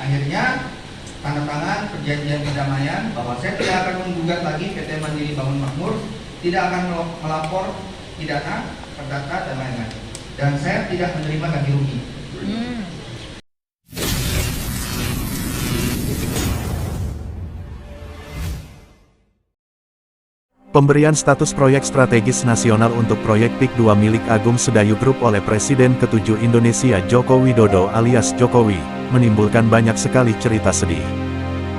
Akhirnya tanda tangan perjanjian perdamaian bahwa saya tidak akan menggugat lagi PT Mandiri Bangun Makmur, tidak akan melapor pidana, perdata dan lain-lain. Dan saya tidak menerima ganti rugi. Pemberian status proyek strategis nasional untuk proyek PIK 2 milik Agung Sedayu Group oleh Presiden ke-7 Indonesia Joko Widodo alias Jokowi, menimbulkan banyak sekali cerita sedih.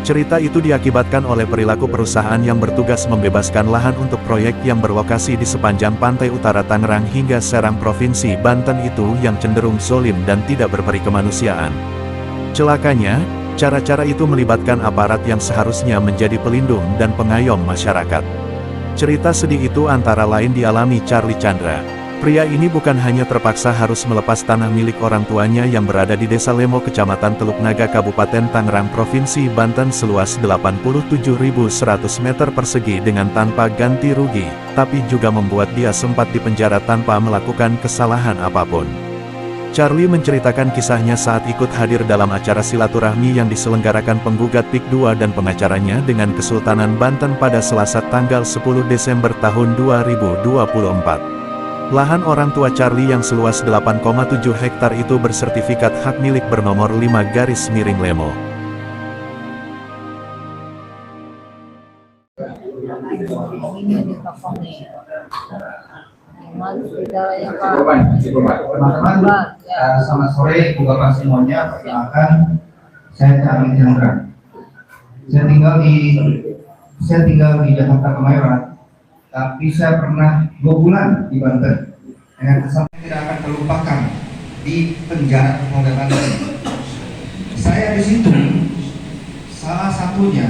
Cerita itu diakibatkan oleh perilaku perusahaan yang bertugas membebaskan lahan untuk proyek yang berlokasi di sepanjang pantai utara Tangerang hingga Serang Provinsi Banten itu yang cenderung zolim dan tidak berperi kemanusiaan. Celakanya, cara-cara itu melibatkan aparat yang seharusnya menjadi pelindung dan pengayom masyarakat. Cerita sedih itu antara lain dialami Charlie Chandra. Pria ini bukan hanya terpaksa harus melepas tanah milik orang tuanya yang berada di Desa Lemo Kecamatan Teluk Naga Kabupaten Tangerang Provinsi Banten seluas 87.100 meter persegi dengan tanpa ganti rugi, tapi juga membuat dia sempat dipenjara tanpa melakukan kesalahan apapun. Charlie menceritakan kisahnya saat ikut hadir dalam acara silaturahmi yang diselenggarakan penggugat PIK 2 dan pengacaranya dengan Kesultanan Banten pada Selasa tanggal 10 Desember tahun 2024. Lahan orang tua Charlie yang seluas 8,7 hektar itu bersertifikat hak milik bernomor 5-Lemo. Teman-teman, selamat sore, Bapak semuanya. Perkenalkan, saya Charlie Chandra. Saya tinggal di Jakarta Kemayoran, tapi saya pernah 2 bulan di Banten. Dengan kesan tidak akan terlupakan di penjara Polda Banten. Saya di situ salah satunya,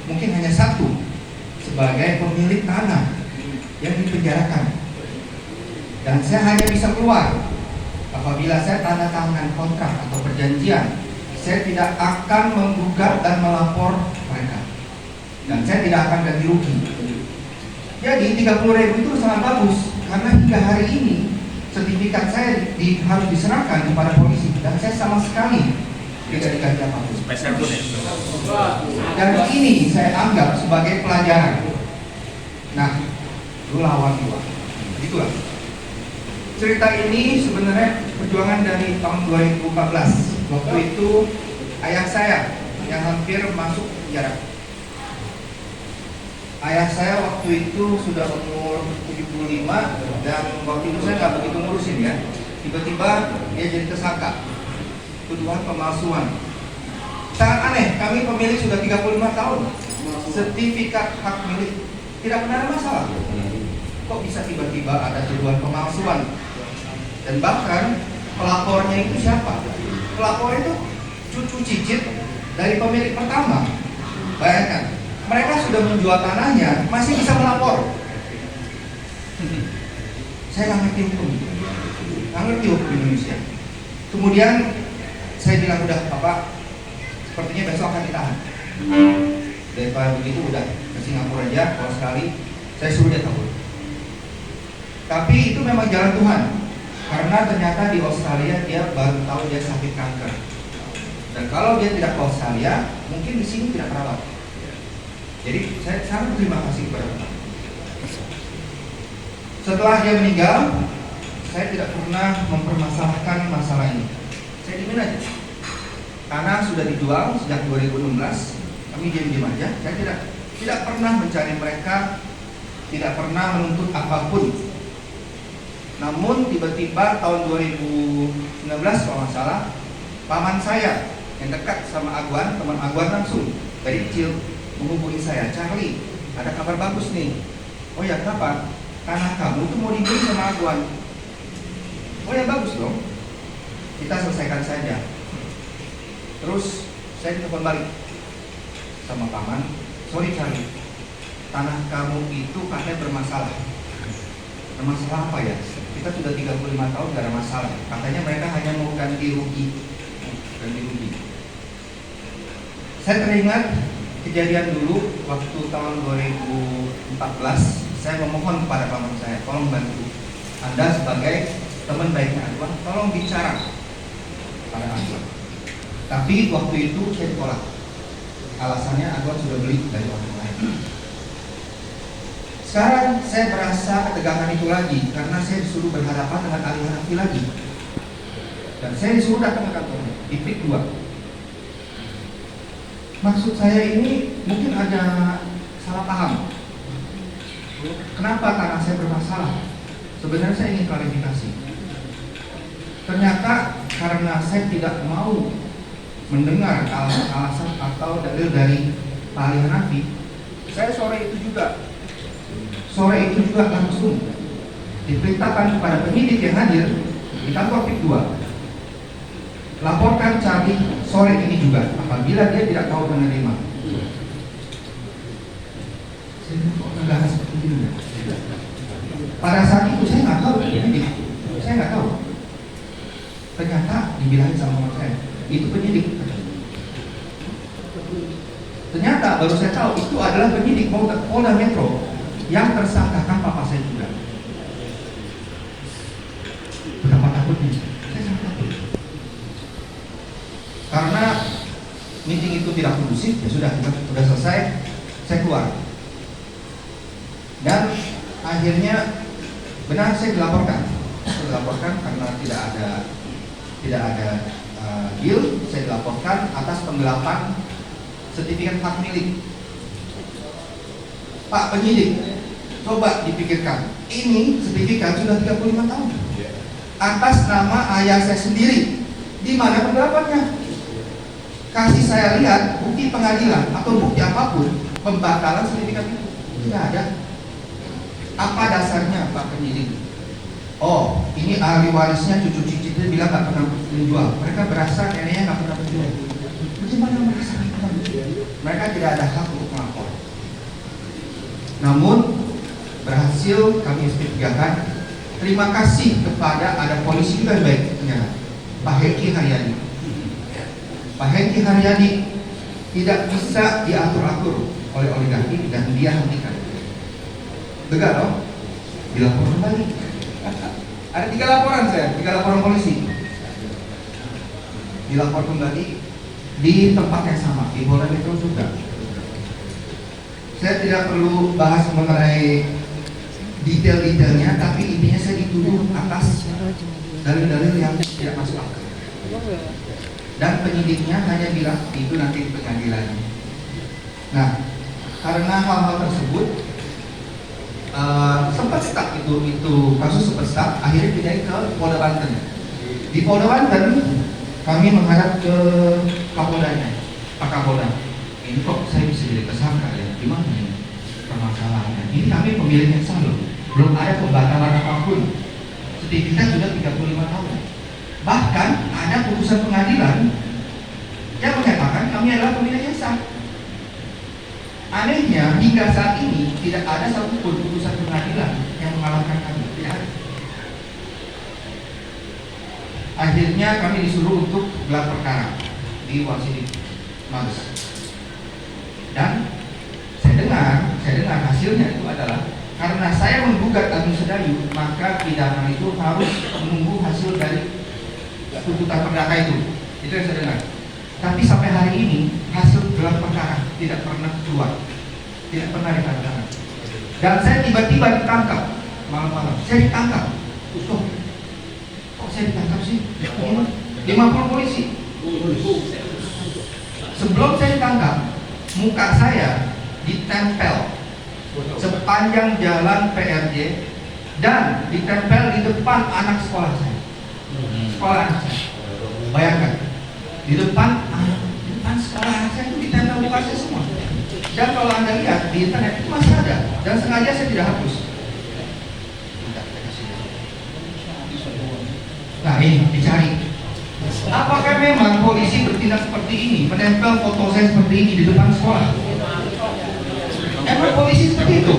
mungkin hanya satu, sebagai pemilik tanah yang dipenjarakan. Dan saya hanya bisa keluar apabila saya tanda tangan kontrak atau perjanjian. Saya tidak akan menggugat dan melapor mereka, dan saya tidak akan ganti rugi. Jadi 30.000 itu sangat bagus, karena hingga hari ini sertifikat saya harus diserahkan kepada polisi, dan saya sama sekali tidak diganti apapun. Dan ini saya anggap sebagai pelajaran. Nah, lu lawan gua. Itulah. Cerita ini sebenarnya perjuangan dari tahun 2014. Waktu itu ayah saya yang hampir masuk penjara. Ayah saya waktu itu sudah umur 75 dan waktu itu saya nggak begitu ngurusin ya. Tiba-tiba dia jadi tersangka tuduhan pemalsuan. Sangat aneh, kami pemilik sudah 35 tahun, sertifikat hak milik tidak pernah ada masalah. Kok bisa tiba-tiba ada tuduhan pemalsuan? Dan bahkan pelapornya itu siapa? Pelapor itu cucu cicit dari pemilik pertama. Bayangkan, mereka sudah menjual tanahnya, masih bisa melapor. Saya nggak ngerti hukum, Indonesia. Kemudian saya bilang, udah Bapak, sepertinya besok akan ditahan. Daripada begitu udah ke Singapura aja, kalau sekali saya suruh dia kabur. Tapi itu memang jalan Tuhan, karena ternyata di Australia dia baru tahu dia sakit kanker. Dan kalau dia tidak ke Australia, mungkin di sini tidak terawat. Jadi saya sangat berterima kasih kepada Tuhan. Setelah dia meninggal, saya tidak pernah mempermasalahkan masalah ini. Saya dimin aja. Tanah sudah dijual sejak 2016, kami diam-diam aja. Saya tidak pernah mencari mereka, tidak pernah menuntut apapun. Namun tiba-tiba tahun 2019 kalau nggak salah, paman saya yang dekat sama Agwan, teman Agwan langsung dari kecil menghubungi saya, Charlie, ada kabar bagus nih. Oh ya, kenapa? Tanah kamu tuh mau dibeli sama Agwan. Oh ya, bagus dong, kita selesaikan saja. Terus saya telepon balik sama paman, sorry Charlie, tanah kamu itu katanya bermasalah. Bermasalah apa ya? Kita sudah 35 tahun gak ada masalah. Katanya mereka hanya mau ganti rugi. Saya teringat kejadian dulu waktu tahun 2014. Saya memohon kepada paman saya, tolong bantu. Anda sebagai teman baiknya Agwan, tolong bicara pada Agwan. Tapi waktu itu saya ditolak. Alasannya Aguan sudah beli dari orang lain. Sekarang saya merasa ketegangan itu lagi karena saya disuruh berhadapan dengan Ali Hanafi lagi. Dan saya disuruh datang ke kantornya di PIK 2. Maksud saya ini mungkin ada salah paham. Kenapa tanah saya bermasalah? Sebenarnya saya ingin klarifikasi. Ternyata karena saya tidak mau mendengar alasan atau dalil dari Pak Ali Hanafi, saya sore itu juga langsung diperintahkan kepada penyidik yang hadir di kantor PIK 2, laporkan Charlie sore ini juga apabila dia tidak mau menerima. Saya kok nggak seperti itu ya. Pada saat itu saya nggak tahu penyidik, saya nggak tahu. Ternyata dibilangin sama orang saya, itu penyidik. Ternyata baru saya tahu itu adalah penyidik Polda Metro yang tersangkakan papa saya juga. Betapa takutnya, saya sangat takut. Karena meeting itu tidak kondusif, ya sudah selesai, saya keluar. Dan akhirnya benar saya dilaporkan karena tidak ada deal, saya dilaporkan atas penggelapan sertifikat hak milik. Pak penyidik, coba dipikirkan, ini sertifikat sudah 35 tahun atas nama ayah saya sendiri. Di mana penggelapannya? Kasih saya lihat bukti pengadilan atau bukti apapun pembatalan sertifikat itu. Tidak ada. Apa dasarnya Pak penyidik? Oh, ini ahli warisnya cucu cicitnya bilang nggak pernah menjual. Mereka berasa neneknya nggak pernah menjual. Bagaimana merasa? Mereka tidak ada hak untuk melapor. Namun berhasil kami SP3-kan. Terima kasih kepada ada polisi juga yang baik, ternyata Pak Hengki Haryadi. Pak Hengki Haryadi tidak bisa diatur-atur oleh oligarki dan dia hentikan. Begal dong, dilapor kembali. Ada 3 laporan saya, 3 laporan polisi. Dilapor kembali di tempat yang sama, di Polda Metro juga. Saya tidak perlu bahas mengenai detail-detailnya, tapi intinya saya dituduh atas dalil-dalil yang tidak masuk akal. Dan penyidiknya hanya bilang itu nanti di pengadilan. Nah, karena hal-hal tersebut sempat stuck itu kasus sempat stuck, akhirnya pindah ke Polda Banten. Di Polda Banten kami menghadap ke Kapoldanya, Pak Kapolda. Ini kok saya bisa jadi tersangka ya? Gimana ini permasalahannya? Ini kami pemilik yang sah loh, belum ada pembatalan apapun. Sertifikat sudah 35 tahun. Bahkan ada putusan pengadilan yang menyatakan kami adalah pemilik yang sah. Anehnya hingga saat ini tidak ada satupun putusan pengadilan yang mengalahkan kami. Tidak ada. Akhirnya kami disuruh untuk gelar perkara di Warsidik Mabes. Dan saya dengar hasilnya itu adalah karena saya menggugat Agung Sedayu, maka pidana itu harus menunggu hasil dari tuntutan perdata itu. Itu yang saya dengar. Tapi sampai hari ini hasil gelar perkara tidak pernah keluar, tidak pernah ditandatangan. Dan saya tiba-tiba ditangkap malam-malam. Saya ditangkap. Kok saya ditangkap sih? 50 polisi. Sebelum saya ditangkap, muka saya ditempel sepanjang jalan PRJ dan ditempel di depan anak sekolah saya. Sekolah anak saya. Bayangkan, di depan sekolah anak saya itu ditempel muka saya semua. Dan kalau Anda lihat di internet itu masih ada, dan sengaja saya tidak hapus. Nah ini dicari. Apakah memang polisi bertindak seperti ini, menempel foto saya seperti ini di depan sekolah? Emang polisi seperti itu?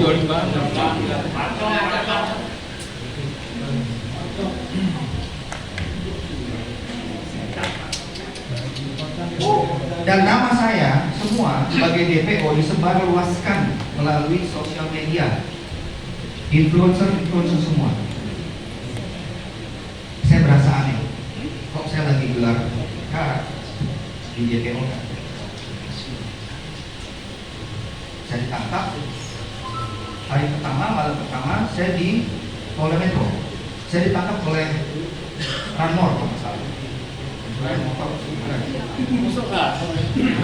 Dan nama saya semua sebagai DPO disebarluaskan melalui sosial media, influencer semua. Saya berasa aneh, kok saya lagi gelar perkara di DPO. Saya ditangkap hari pertama, malam pertama saya di Polda Metro. Saya ditangkap oleh Ranmor kalau nggak salah.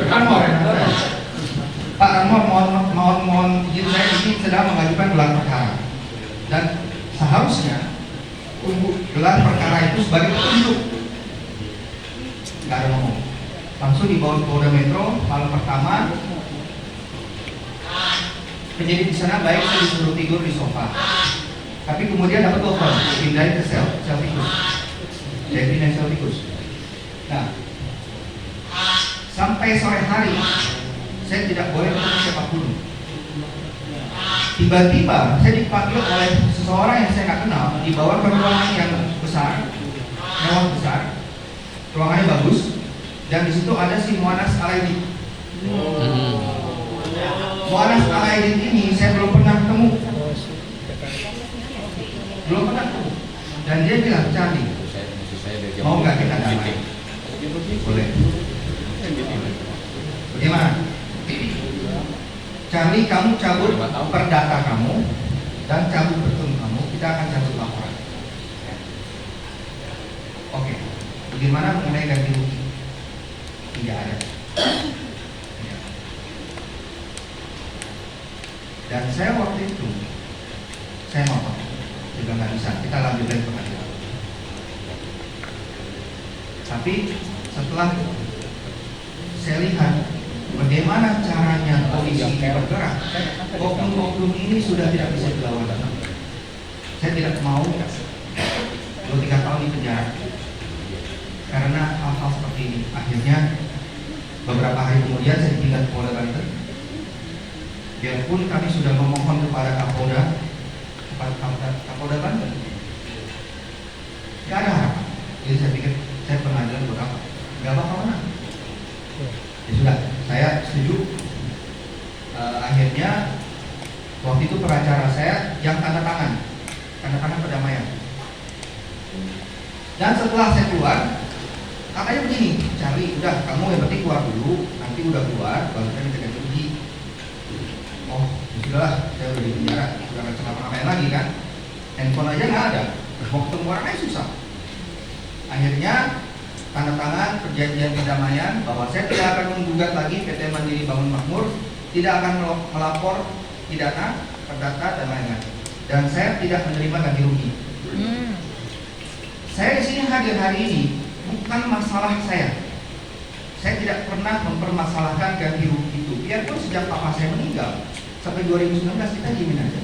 Ranmor, Pak Ranmor, mohon izin, saya ini sedang mengajukan gelar perkara dan seharusnya gelar perkara itu sebagai petunjuk. Nggak ada ngomong, langsung dibawa ke Polda Metro malam pertama. Penyidik di sana baik saya disuruh tidur di sofa, tapi kemudian dapat telepon pindahin ke sel tikus. Saya pindahin sel tikus. Nah, sampai sore hari saya tidak boleh ketemu siapapun. Tiba-tiba saya dipanggil oleh seseorang yang saya nggak kenal, dibawa ke ruangan yang besar, mewah besar, ruangannya bagus, dan di situ ada si Muanas Alaidin. Muanas Alaidin ini saya belum pernah ketemu, dan dia bilang, Charlie, mau nggak kita damai? Boleh. Bagaimana? Charlie, kamu cabut perdata kamu dan cabut petun kamu, kita akan cabut laporan. Oke. Bagaimana mengenai ganti rugi? Tidak ada. Dan saya waktu itu saya ngotot, juga nggak bisa, kita lanjutkan pengadilan. Tapi setelah saya lihat bagaimana caranya polisi bergerak, oknum-oknum ini sudah tidak bisa dilawan. Saya tidak mau 2-3 tahun di penjara karena hal-hal seperti ini. Akhirnya beberapa hari kemudian saya dipindah ke Polda Banten. Biarpun kami sudah memohon kepada Kapolda Banten, tidak ada harapan. Jadi saya pikir saya pengadilan buat apa? Gak apa-apa mana? Ya sudah, saya setuju. Akhirnya waktu itu pengacara saya yang tanda tangan perdamaian. Dan setelah saya keluar, katanya begini, Charlie, udah kamu yang penting keluar dulu, nanti udah keluar baru kita minta ganti rugi. Oh, ya sudahlah, saya udah di penjara, sudah nggak bisa ngapa-ngapain lagi kan? Handphone aja nggak ada, mau ketemu orang aja susah. Akhirnya tanda tangan perjanjian perdamaian bahwa saya tidak akan menggugat lagi PT Mandiri Bangun Makmur, tidak akan melapor pidana, perdata dan lain-lain. Dan saya tidak menerima ganti rugi. Saya di sini hadir hari ini bukan masalah saya. Saya tidak pernah mempermasalahkan ganti rugi itu. Biarpun sejak papa saya meninggal sampai 2019 kita diemin aja.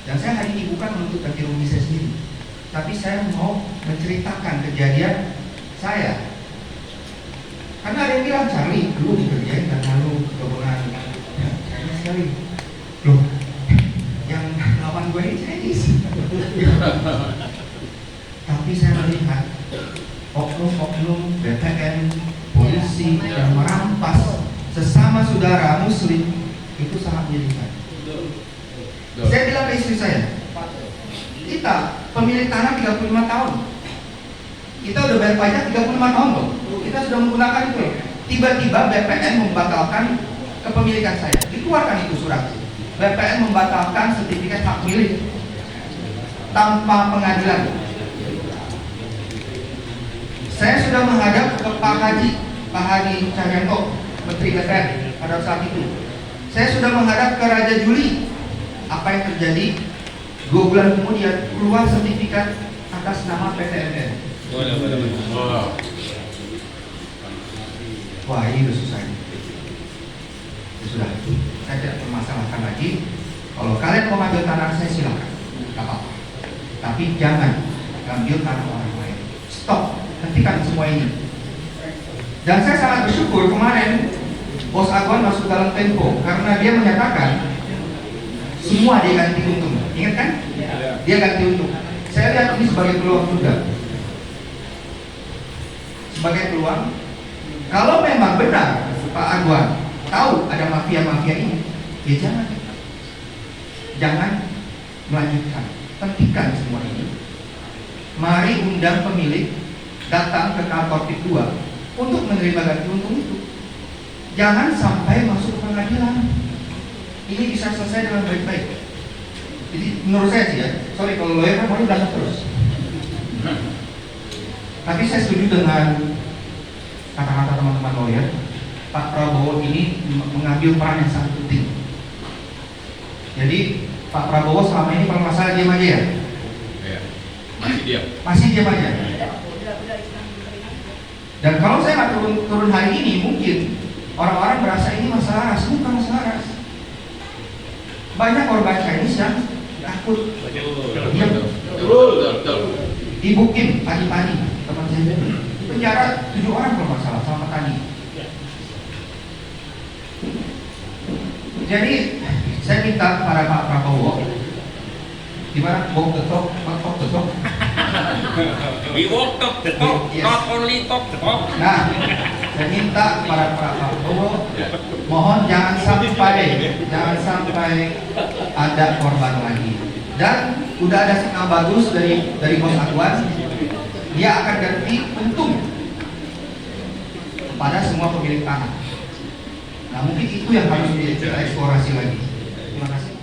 Dan saya hari ini bukan menuntut ganti rugi saya sendiri, tapi saya mau menceritakan kejadian saya. Karena ada yang bilang, Charlie, lu dikerjain dan lalu keturunan Chinese sekali. Loh, yang lawan gue ini Chinese. Tapi saya melihat oknum-oknum BPN, polisi yang merampas sesama saudara muslim itu sangat menyedihkan. Saya bilang ke istri saya, kita pemilik tanah 35 tahun, kita udah bayar pajak 35 tahun loh, kita sudah menggunakan itu. Tiba-tiba BPN membatalkan kepemilikan saya, dikeluarkan itu surat. BPN membatalkan sertifikat hak milik tanpa pengadilan. Saya sudah menghadap ke Pak Hadi Cahyanto, Menteri BPN pada saat itu. Saya sudah menghadap ke Raja Juli. Apa yang terjadi? 2 bulan kemudian keluar sertifikat atas nama PT MN. Wah, ini udah susah. Ya sudah, saya tidak permasalahkan lagi. Kalau kalian mau ambil tanah saya silakan, nggak apa-apa. Tapi jangan ambil tanah orang lain. Stop, hentikan semua ini. Dan saya sangat bersyukur kemarin Bos Aguan masuk dalam Tempo karena dia menyatakan semua dia ganti untung. Ingat kan? Dia ganti untung. Saya lihat ini sebagai peluang juga. Sebagai peluang, kalau memang benar Pak Aguan tahu ada mafia-mafia ini, ya jangan melanjutkan, hentikan semua ini. Mari undang pemilik datang ke kantor PIK 2 untuk menerima ganti untung itu. Jangan sampai masuk ke pengadilan. Ini bisa selesai dengan baik-baik. Jadi menurut saya sih ya, sorry kalau lawyer kan mau belajar terus. Tapi saya setuju dengan kata-kata teman-teman lawyer. Pak Prabowo ini mengambil peran yang sangat penting. Jadi Pak Prabowo selama ini kalau masalah diam aja ya? Iya, masih diam. Masih diam aja. Dan kalau saya nggak turun hari ini, mungkin orang-orang berasa ini masalah ras, bukan masalah ras. Banyak korban Chinese yang takut. Betul. Ibu Kim, Pani, teman saya, penjara 7 orang kalau nggak salah sama petani. Jadi saya minta kepada Pak Prabowo, gimana? Walk the talk, talk the talk. We walk the talk, Yes. not only talk the talk. Nah, saya minta kepada Pak Prabowo, mohon jangan sampai ada korban lagi. Dan udah ada sinyal bagus dari Bos Atwan, dia akan ganti untung kepada semua pemilik tanah. Nah, mungkin itu yang harus kita eksplorasi lagi. Terima kasih.